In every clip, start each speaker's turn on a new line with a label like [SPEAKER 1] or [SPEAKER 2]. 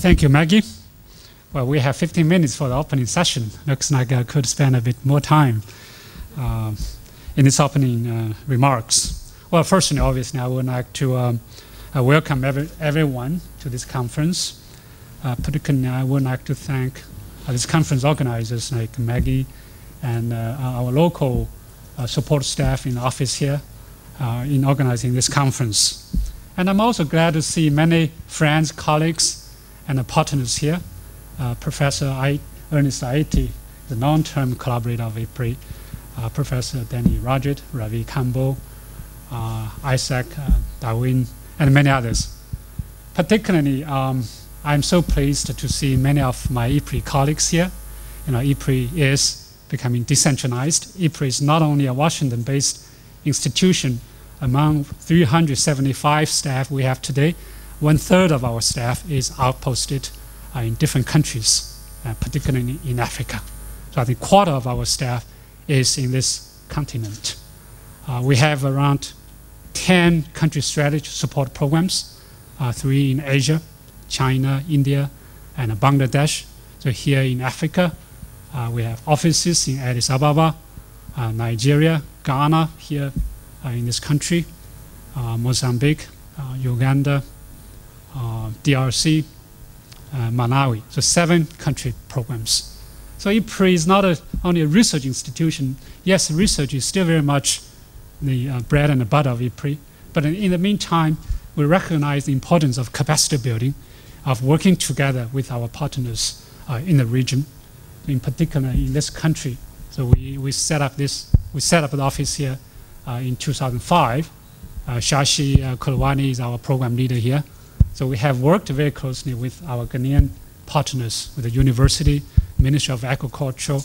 [SPEAKER 1] Thank you, Maggie. Well, we have 15 minutes for the opening session. Looks like I could spend a bit more time in this opening remarks. Well, firstly, obviously, I would like to welcome everyone to this conference. Particularly, I would like to thank this conference organizers like Maggie and our local support staff in the office here in organizing this conference. And I'm also glad to see many friends, colleagues, and partners here. Professor Ernest Aiti, the long-term collaborator of IPRI, Professor Danny Rajit, Ravi Campbell, Isaac, Darwin, and many others. Particularly, I'm so pleased to see many of my IPRI colleagues here. IPRI is becoming decentralized. IPRI is not only a Washington-based institution. Among 375 staff we have today, 1/3 of our staff is outposted in different countries, particularly in Africa. So I think 1/4 of our staff is in this continent. We have around 10 country strategy support programs, 3 in Asia, China, India, and Bangladesh. So here in Africa, we have offices in Addis Ababa, Nigeria, Ghana, here in this country, Mozambique, Uganda, DRC, Malawi. So 7 country programs. So IPRI is not only a research institution. Yes, research is still very much the bread and the butter of IPRI. But in the meantime, we recognize the importance of capacity building, of working together with our partners in the region, in particular in this country. So we set up the office here in 2005. Shashi Kulwani is our program leader here. So we have worked very closely with our Ghanaian partners, with the university, Ministry of Agriculture,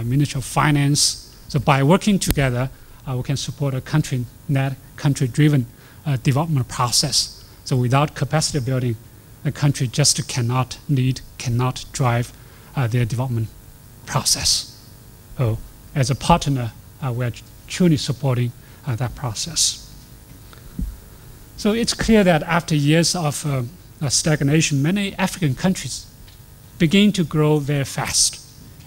[SPEAKER 1] Ministry of Finance. So by working together, we can support a country-driven development process. So without capacity building, the country just cannot lead, cannot drive their development process. So as a partner, we are truly supporting that process. So it's clear that after years of stagnation, many African countries begin to grow very fast.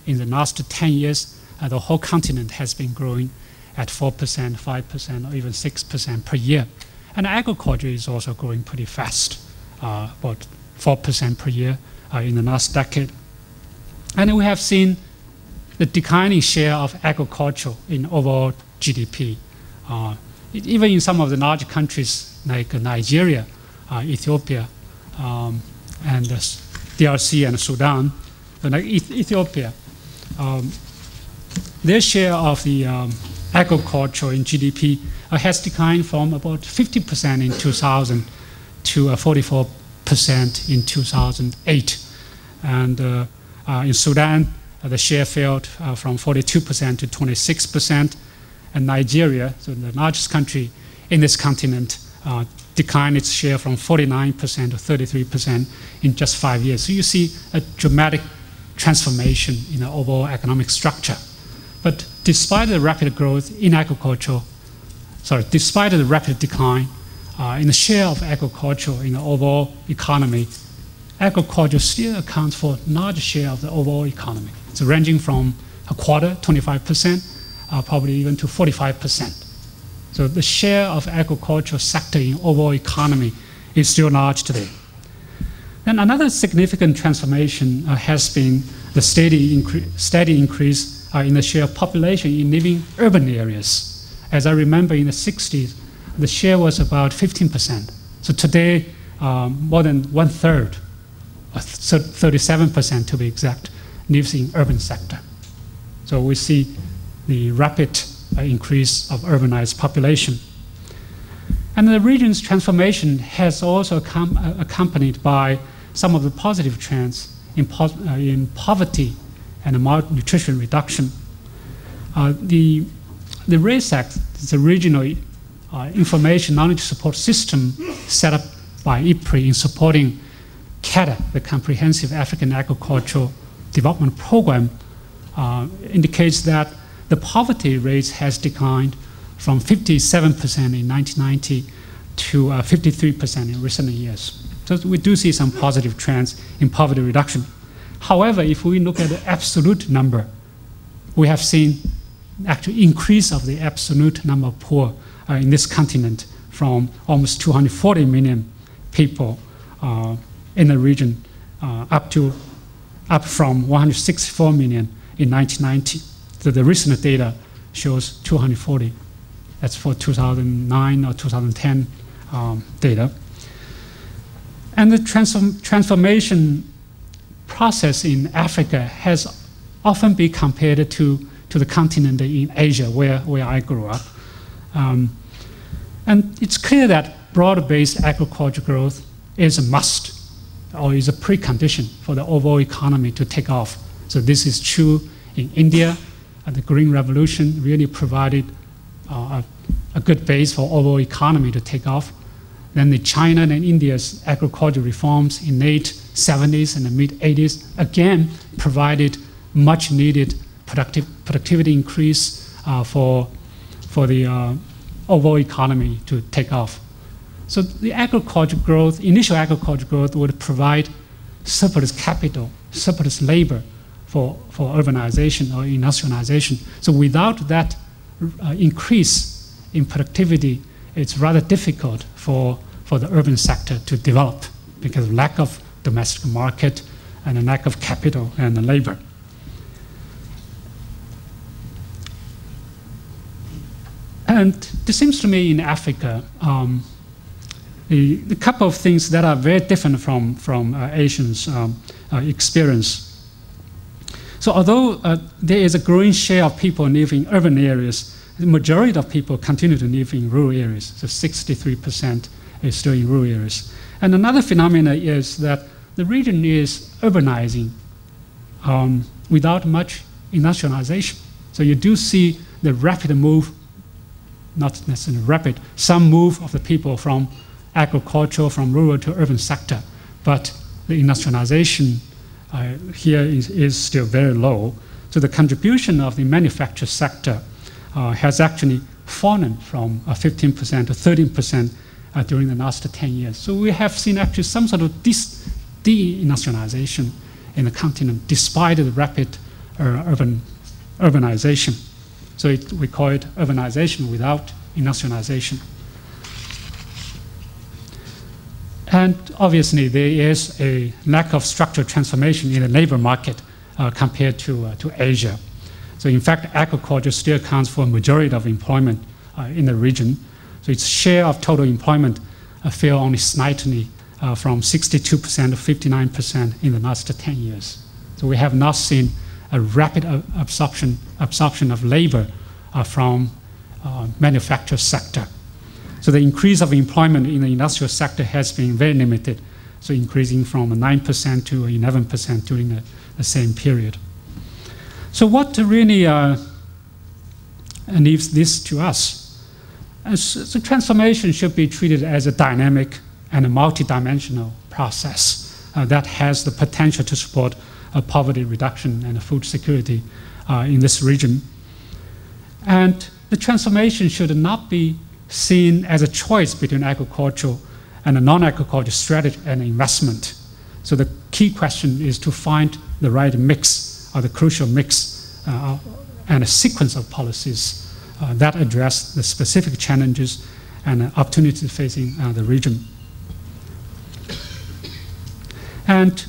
[SPEAKER 1] In the last 10 years, the whole continent has been growing at 4%, 5%, or even 6% per year. And agriculture is also growing pretty fast, about 4% per year in the last decade. And we have seen the declining share of agriculture in overall GDP. Even in some of the large countries like Nigeria, Ethiopia, and DRC and Sudan, like Ethiopia, their share of the agriculture in GDP has declined from about 50% in 2000 to 44% in 2008. And in Sudan, the share fell from 42% to 26%. And Nigeria, so the largest country in this continent, declined its share from 49% to 33% in just 5 years. So you see a dramatic transformation in the overall economic structure. But despite the rapid growth in agriculture, despite the rapid decline in the share of agriculture in the overall economy, agriculture still accounts for a large share of the overall economy. It's ranging from 1/4, 25%, probably even to 45%. So the share of agriculture sector in overall economy is still large today. Then another significant transformation has been the steady increase in the share of population in living urban areas. As I remember in the 60s, the share was about 15%. So today, more than 1/3, 37% to be exact, lives in urban sector. So we see the rapid increase of urbanized population. And the region's transformation has also accompanied by some of the positive trends in poverty and malnutrition reduction. The RACE Act is a regional information knowledge support system set up by IPRI in supporting CADA, the Comprehensive African Agricultural Development Program, indicates that the poverty rate has declined from 57% in 1990 to 53% in recent years. So we do see some positive trends in poverty reduction. However, if we look at the absolute number, we have seen actual increase of the absolute number of poor in this continent from almost 240 million people in the region up from 164 million in 1990. So the recent data shows 240. That's for 2009 or 2010 data. And the transformation process in Africa has often been compared to the continent in Asia, where I grew up. And it's clear that broad-based agriculture growth is a must, or is a precondition for the overall economy to take off. So this is true in India. The Green Revolution really provided a good base for overall economy to take off. Then the China and India's agricultural reforms in late 70s and the mid 80s again provided much needed productivity increase for the overall economy to take off. So the agriculture growth, initial agriculture growth would provide surplus capital, surplus labor for urbanization or industrialization. So without that increase in productivity, it's rather difficult for the urban sector to develop because of lack of domestic market and a lack of capital and labor. And it seems to me in Africa, the couple of things that are very different from Asians' experience. So although there is a growing share of people living in urban areas, the majority of people continue to live in rural areas. So 63% is still in rural areas. And another phenomenon is that the region is urbanizing without much industrialization. So you do see the rapid move, not necessarily rapid, some move of the people from agricultural, from rural to urban sector. But the industrialization here is still very low. So the contribution of the manufacturing sector has actually fallen from 15% to 13% during the last 10 years. So we have seen actually some sort of deindustrialization in the continent despite the rapid urbanization. So we call it urbanization without industrialization. And obviously there is a lack of structural transformation in the labor market compared to Asia. So in fact, agriculture still accounts for a majority of employment in the region. So its share of total employment fell only slightly from 62% to 59% in the last 10 years. So we have not seen a rapid absorption of labor from manufacturing sector. So the increase of employment in the industrial sector has been very limited, so increasing from 9% to 11% during the same period. So what really leaves this to us? So transformation should be treated as a dynamic and a multidimensional process that has the potential to support poverty reduction and food security in this region. And the transformation should not be seen as a choice between agricultural and a non-agricultural strategy and investment. So the key question is to find the right mix, or the crucial mix, and a sequence of policies that address the specific challenges and opportunities facing the region. And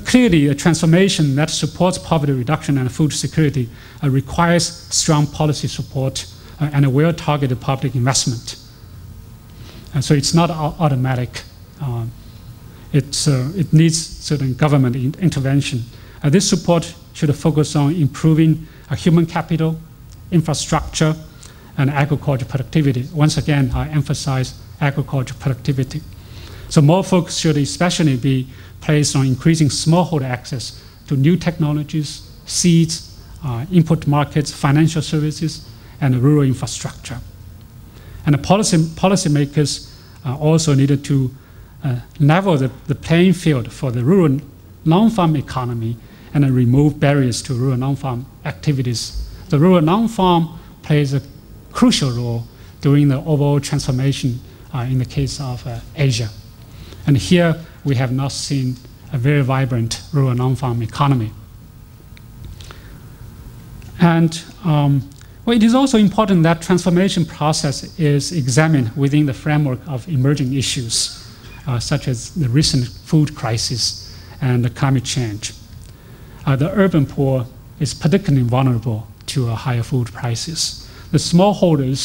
[SPEAKER 1] clearly, a transformation that supports poverty reduction and food security requires strong policy support and a well-targeted public investment. And so it's not automatic. It needs certain government intervention. This support should focus on improving human capital, infrastructure, and agriculture productivity. Once again, I emphasize agriculture productivity. So more focus should especially be placed on increasing smallholder access to new technologies, seeds, input markets, financial services, and rural infrastructure. And the policymakers also needed to level the playing field for the rural non-farm economy and remove barriers to rural non-farm activities. The rural non-farm plays a crucial role during the overall transformation in the case of Asia. And here we have not seen a very vibrant rural non-farm economy. And well, it is also important that transformation process is examined within the framework of emerging issues, such as the recent food crisis and the climate change. The urban poor is particularly vulnerable to higher food prices. The smallholder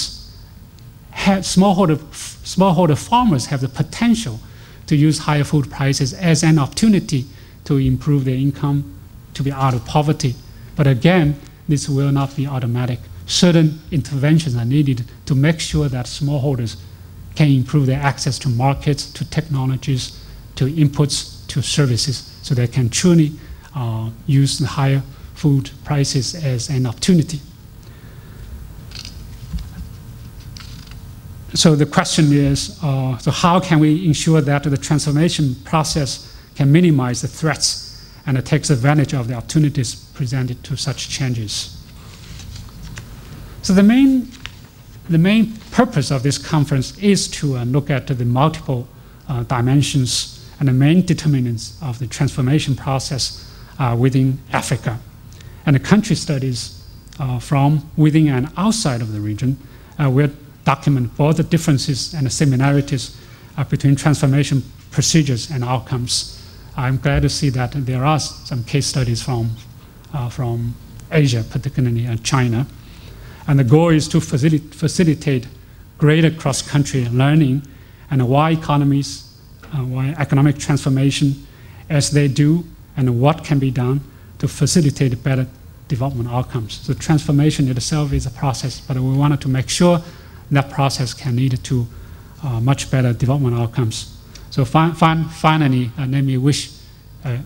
[SPEAKER 1] farmers have the potential to use higher food prices as an opportunity to improve their income, to be out of poverty. But again, this will not be automatic. Certain interventions are needed to make sure that smallholders can improve their access to markets, to technologies, to inputs, to services, so they can truly use the higher food prices as an opportunity. So the question is, so how can we ensure that the transformation process can minimize the threats and it takes advantage of the opportunities presented to such changes? So the main purpose of this conference is to look at the multiple dimensions and the main determinants of the transformation process within Africa. And the country studies from within and outside of the region will document both the differences and the similarities between transformation procedures and outcomes. I'm glad to see that there are some case studies from Asia, particularly China. And the goal is to facilitate greater cross-country learning and why economic transformation as they do and what can be done to facilitate better development outcomes. So transformation itself is a process, but we wanted to make sure that process can lead to much better development outcomes. So finally, let me wish a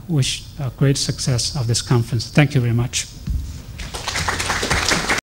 [SPEAKER 1] great success of this conference. Thank you very much.